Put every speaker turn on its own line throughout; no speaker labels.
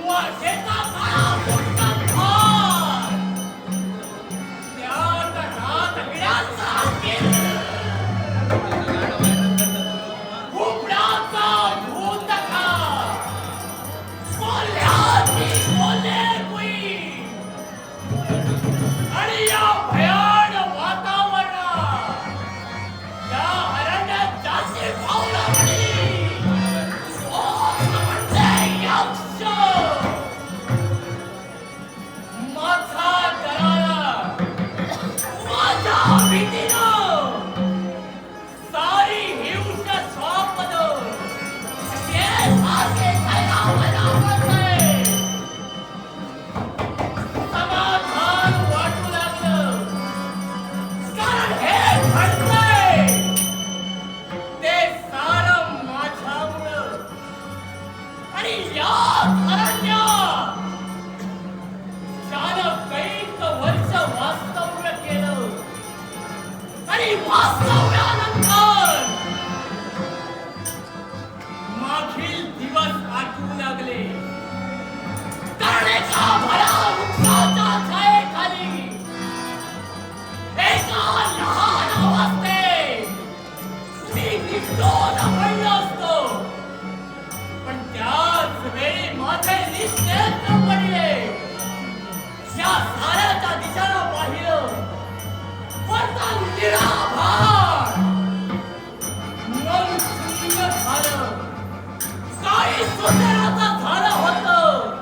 वाजेचा काळा मोठा थाट त्यात रात विड्याचा केल घुबडाचा भूतका कोल्ह्याची कोल्हेकुई आणि या भयान वातावरणात या अरण्यात जाती पावलावणी मागील दिवस आठवू लागले तरणेच्या भरा वृक्षाच्या छायेखाली एका लहान अवस्थेत मी निष्ठोन पडलो असतो पण त्याच वेळी माझे निश्चेत्र पडले या साऱ्याच्या दिशेला पाहिलं वरचा निराभार मन सुंदर झालं काही सुंदराचा झालं होतं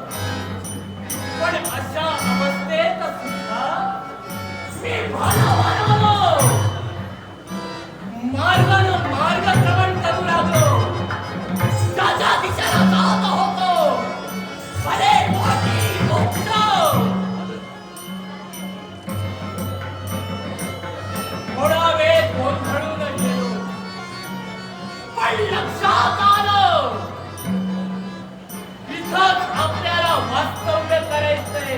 पण अशा अवस्थेत सुद्धा मी भालावाला मार्गानं मार्गक्रमण करू लागलो ज्याच्या दिशेला जात होतो भले मोठी गोष्ट थोडा वेळ गोंधळून गेलो पण लक्षात आलं इथंच आपल्याला वास्तव्य करायचंय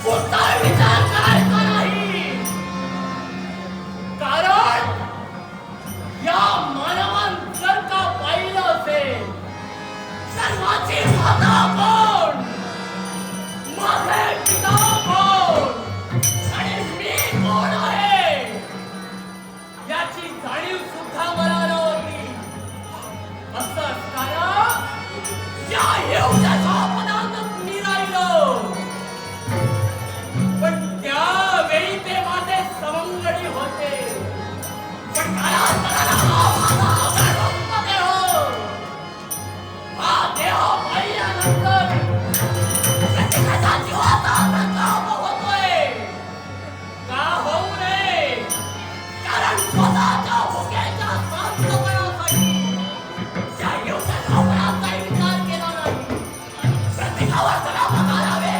पुढचा विचार करायचा नाही कारण या मानवानं जर का पाहिलं असेल सर्वाची माता कोण माझे पिता कोण आणि मी कोण आहे याची जाणीव सुद्धा मला नव्हती असं असताना या एवढ्याच्या पदार्थात मी राहिलो पण त्यावेळी ते माझे सवंगडी होते पण कालांतराला हा देह पाहिल्यानंतर प्रत्येकाच्या जीवाचा संताप होतोय का होऊ नये कारण स्वतःच्या भुकेच्या शांतपणासाठी त्या एवढ्या अपराधाचा विचार केला नाही प्रत्येकावर सगळा घालावे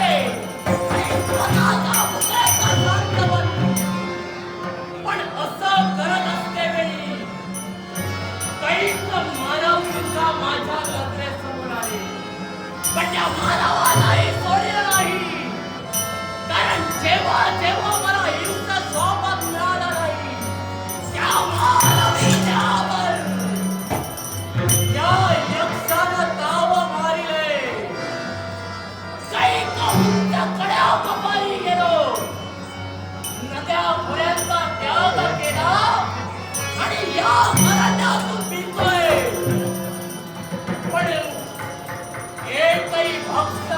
आणि स्वतःच्या भुकेचा शांतपण पण असं करत असतेवेळी कैक मानव सुद्धा माझ्या नजरेसमोर आले पण त्या मानवालाही सोडलं नाही कारण जेव्हा जेव्हा मला हिंसा सोबत मिळाला नाही त्या मानवीच्यावर या यक्षानं ताव मारिले कैक उंच कड्या कपाली गेलो नद्या खोऱ्यांचा त्याग केला आणि या अरण्यातून फिरतोय पण एकही भक्त